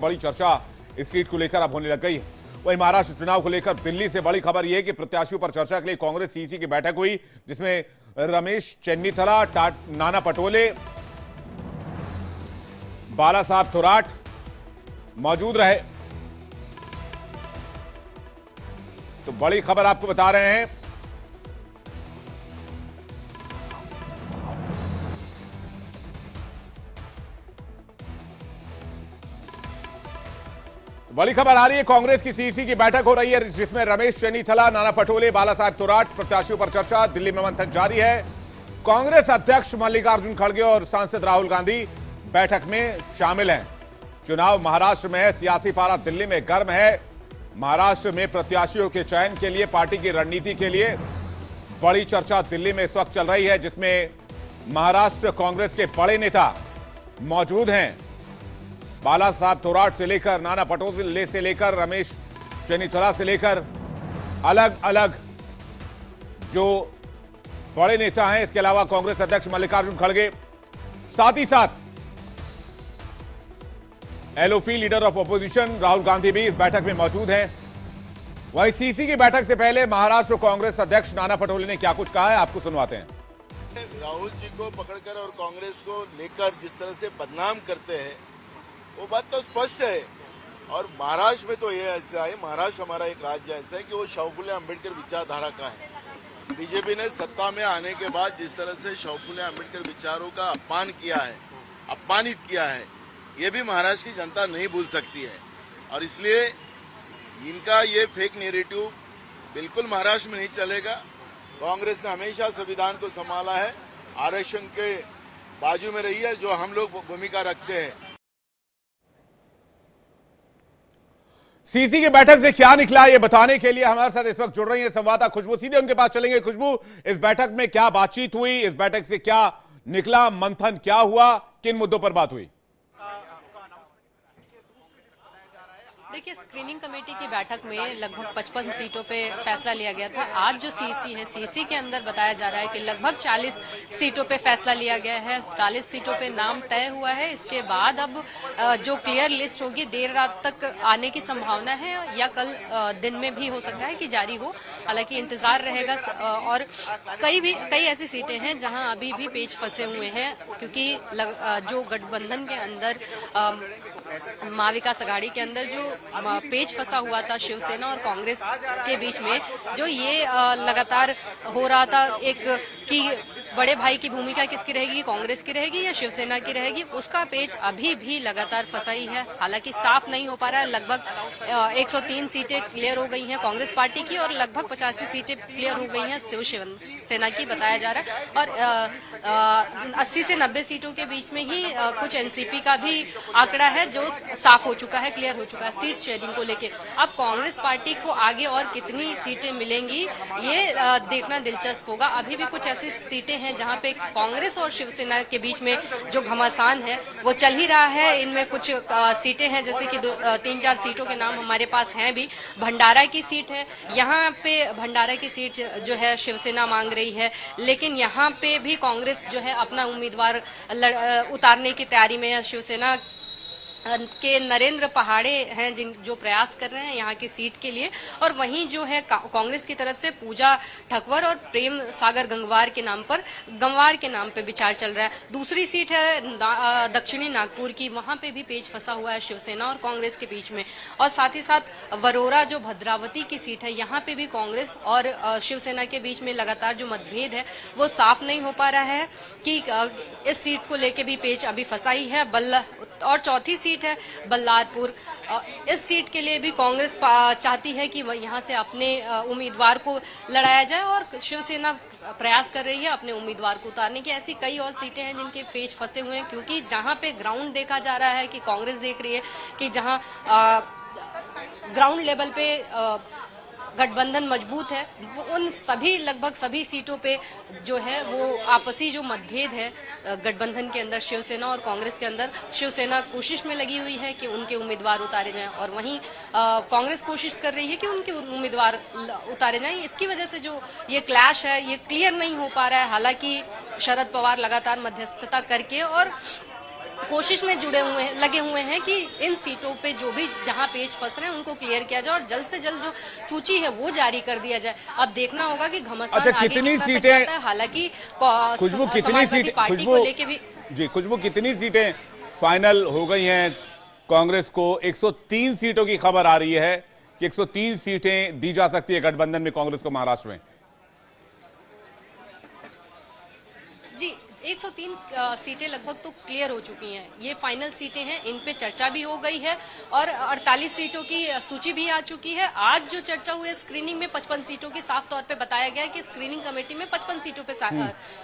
बड़ी चर्चा इस सीट को लेकर अब होने लग गई है। वहीं महाराष्ट्र चुनाव को लेकर दिल्ली से बड़ी खबर यह है कि प्रत्याशियों पर चर्चा के लिए कांग्रेस सीसी की बैठक हुई, जिसमें रमेश चेन्नीथला, नाना पटोले, बाला साहब थोराट मौजूद रहे। तो बड़ी खबर आपको बता रहे हैं। बड़ी खबर आ रही है, कांग्रेस की सीसी की बैठक हो रही है, जिसमें रमेश चेन्नीथला, नाना पटोले, बाला साहब थोराट प्रत्याशियों पर चर्चा। दिल्ली में मंथन जारी है। कांग्रेस अध्यक्ष मल्लिकार्जुन खड़गे और सांसद राहुल गांधी बैठक में शामिल हैं। चुनाव महाराष्ट्र में है, सियासी पारा दिल्ली में गर्म है। महाराष्ट्र में प्रत्याशियों के चयन के लिए पार्टी की रणनीति के लिए बड़ी चर्चा दिल्ली में इस वक्त चल रही है, जिसमें महाराष्ट्र कांग्रेस के बड़े नेता मौजूद हैं। बाला साहब थोराट से लेकर नाना पटोले से लेकर रमेश चेन्नीथला से लेकर अलग अलग जो बड़े नेता हैं। इसके अलावा कांग्रेस अध्यक्ष मल्लिकार्जुन खड़गे, साथ ही साथ LOP leader of opposition Rahul Gandhi भी इस बैठक में मौजूद हैं। वहीं सीसी की बैठक से पहले महाराष्ट्र कांग्रेस अध्यक्ष नाना पटोले ने क्या कुछ कहा है, आपको सुनवाते हैं। राहुल जी को पकड़कर और कांग्रेस को लेकर जिस तरह से बदनाम करते हैं, वो बात तो स्पष्ट है। और महाराष्ट्र में तो ये ऐसा है, महाराष्ट्र हमारा एक राज्य ऐसा है कि वो शाहू फुले अम्बेडकर विचारधारा का है। बीजेपी ने सत्ता में आने के बाद जिस तरह से शाहू फुले अम्बेडकर विचारों का अपमान किया है, अपमानित किया है, ये भी महाराष्ट्र की जनता नहीं भूल सकती है। और इसलिए इनका ये फेक नैरेटिव बिल्कुल महाराष्ट्र में नहीं चलेगा। कांग्रेस ने हमेशा संविधान को संभाला है, आरक्षण के बाजू में रही है, जो हम लोग भूमिका रखते हैं। सीसी की बैठक से क्या निकला, ये बताने के लिए हमारे साथ इस वक्त जुड़ रही है संवाददाता खुशबू। सीधे उनके पास चलेंगे। खुशबू, इस बैठक में क्या बातचीत हुई, इस बैठक से क्या निकला, मंथन क्या हुआ, किन मुद्दों पर बात हुई? देखिए, स्क्रीनिंग कमेटी की बैठक में लगभग 55 सीटों पे फैसला लिया गया था। आज जो सीसी है, सीसी के अंदर बताया जा रहा है कि लगभग 40 सीटों पे फैसला लिया गया है। 40 सीटों पे नाम तय हुआ है। इसके बाद अब जो क्लियर लिस्ट होगी देर रात तक आने की संभावना है, या कल दिन में भी हो सकता है कि जारी हो। हालांकि इंतजार रहेगा। और कई ऐसी सीटें हैं जहां अभी भी पेच फंसे हुए हैं, क्योंकि जो गठबंधन के अंदर महाविकास आघाड़ी के अंदर जो पेच फंसा हुआ था शिवसेना और कांग्रेस के बीच में, जो ये लगातार हो रहा था एक कि बड़े भाई की भूमिका किसकी रहेगी, कांग्रेस की रहेगी या शिवसेना की रहेगी, उसका पेच अभी भी लगातार फंसा ही है। हालांकि साफ नहीं हो पा रहा है। लगभग 103 सीटें क्लियर हो गई हैं कांग्रेस पार्टी की और लगभग 85 सीटें क्लियर हो गई हैं शिवसेना की, बताया जा रहा है। और 80 से 90 सीटों के बीच में ही कुछ एनसीपी का भी आंकड़ा है जो साफ हो चुका है, क्लियर हो चुका है सीट शेयरिंग को लेके। अब कांग्रेस पार्टी को आगे और कितनी सीटें मिलेंगी, ये देखना दिलचस्प होगा। अभी भी कुछ ऐसी सीटें हैं जहां पे कांग्रेस और शिवसेना के बीच में जो घमासान है वो चल ही रहा है। इनमें कुछ सीटें हैं, जैसे कि 3-4 सीटों के नाम हमारे पास हैं भी। भंडारा की सीट है, यहाँ पे भंडारा की सीट जो है शिवसेना मांग रही है, लेकिन यहाँ पे भी कांग्रेस जो है अपना उम्मीदवार उतारने की तैयारी में है। शिवसेना के नरेंद्र पहाड़े हैं जो प्रयास कर रहे हैं यहाँ की सीट के लिए। और वहीं जो है कांग्रेस की तरफ से पूजा ठकवर और प्रेम सागर गंगवार के नाम पे विचार चल रहा है। दूसरी सीट है दक्षिणी नागपुर की, वहां पे भी पेच फंसा हुआ है शिवसेना और कांग्रेस के बीच में। और साथ ही साथ वरोरा जो भद्रावती की सीट है, यहाँ पे भी कांग्रेस और शिवसेना के बीच में लगातार जो मतभेद है वो साफ नहीं हो पा रहा है कि इस सीट को लेके भी पेच अभी फंसा ही है। और चौथी सीट है बल्लारपुर। इस सीट के लिए भी कांग्रेस चाहती है कि यहाँ से अपने उम्मीदवार को लड़ाया जाए और शिवसेना प्रयास कर रही है अपने उम्मीदवार को उतारने की। ऐसी कई और सीटें हैं जिनके पेच फंसे हुए हैं, क्योंकि जहां पे ग्राउंड देखा जा रहा है कि कांग्रेस देख रही है कि जहां ग्राउंड लेवल पे गठबंधन मजबूत है, उन सभी लगभग सभी सीटों पे जो है वो आपसी जो मतभेद है गठबंधन के अंदर शिवसेना और कांग्रेस के अंदर, शिवसेना कोशिश में लगी हुई है कि उनके उम्मीदवार उतारे जाएं और वहीं कांग्रेस कोशिश कर रही है कि उनके उम्मीदवार उतारे जाएं। इसकी वजह से जो ये क्लैश है ये क्लियर नहीं हो पा रहा है। हालांकि शरद पवार लगातार मध्यस्थता करके और कोशिश में लगे हुए हैं कि इन सीटों पे जो भी जहां पेच फंस रहे हैं उनको क्लियर किया जाए और जल्द से जल्द जो सूची है वो जारी कर दिया जाए। अब देखना होगा कि घमासान अच्छा, आगे कितनी कितना तक सीटें- जाता है। हालांकि खुशबू कितनी समाजवादी सीट पार्टी खुशबू को लेके भी जी खुशबू कितनी सीटें फाइनल हो गई हैं? कांग्रेस को 103 सीटों की खबर आ रही है कि 103 सीटें दी जा सकती है गठबंधन में कांग्रेस को महाराष्ट्र में। जी 103 सीटें लगभग तो क्लियर हो चुकी हैं। ये फाइनल सीटें हैं, इन पे चर्चा भी हो गई है और 48 सीटों की सूची भी आ चुकी है। आज जो चर्चा हुई है स्क्रीनिंग में 55 सीटों की, साफ तौर पे बताया गया है कि स्क्रीनिंग कमेटी में 55 सीटों पे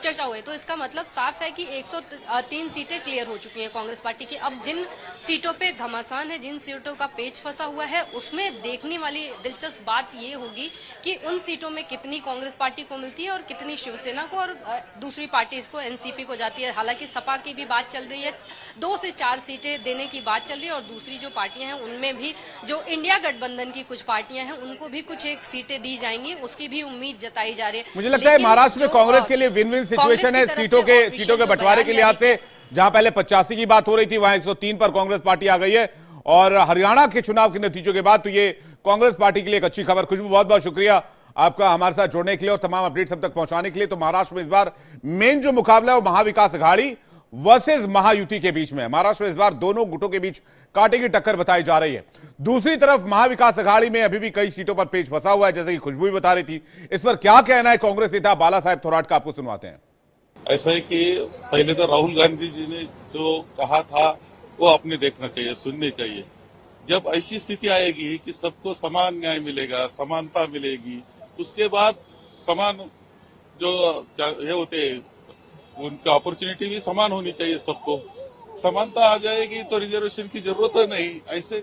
चर्चा हुई है। तो इसका मतलब साफ है कि 103 सीटें क्लियर हो चुकी हैं कांग्रेस पार्टी की। अब जिन सीटों पे घमासान है, जिन सीटों का पेच फंसा हुआ है, उसमें देखने वाली दिलचस्प बात ये होगी कि उन सीटों में कितनी कांग्रेस पार्टी को मिलती है और कितनी शिवसेना को और दूसरी पार्टी को एनसीपी को जाती है। हालांकि सपा की भी बात चल रही है, 2 से 4 सीटें देने की बात चल रही है और दूसरी जो पार्टियां हैं उनमें भी जो इंडिया गठबंधन की कुछ पार्टियां हैं उनको भी कुछ एक सीटें दी जाएंगी, उसकी भी उम्मीद जताई जा रही है। मुझे लगता है महाराष्ट्र में कांग्रेस के लिए विन विन सिचुएशन है सीटों के बंटवारे के लिहाज से। जहां पहले 85 की बात हो रही थी वहां 103 पर कांग्रेस पार्टी आ गई है और हरियाणा के चुनाव के नतीजों के बाद तो ये कांग्रेस पार्टी के लिए एक अच्छी खबर। खुशबू बहुत बहुत शुक्रिया आपका हमारे साथ जुड़ने के लिए और तमाम अपडेट्स अब तक पहुंचाने के लिए। तो महाराष्ट्र में इस बार मेन जो मुकाबला है वो महाविकास अघाड़ी वर्सेस महायुति के बीच में है। महाराष्ट्र में इस बार दोनों गुटों के बीच कांटे की टक्कर बताई जा रही है। दूसरी तरफ महाविकास अघाड़ी में अभी भी कई सीटों पर पेच फंसा हुआ है, जैसे कि खुशबू भी बता रही थी। इस पर क्या कहना है कांग्रेस नेता बाला साहेब थोराट का, आपको सुनवाते हैं। ऐसा है कि पहले तो राहुल गांधी जी ने जो कहा था वो आपने देखना चाहिए, सुननी चाहिए। जब ऐसी स्थिति आएगी कि सबको समान न्याय मिलेगा, समानता मिलेगी, उसके बाद समान जो ये होते उनकी अपॉर्चुनिटी भी समान होनी चाहिए सबको। समानता आ जाएगी तो रिजर्वेशन की जरूरत है नहीं। ऐसे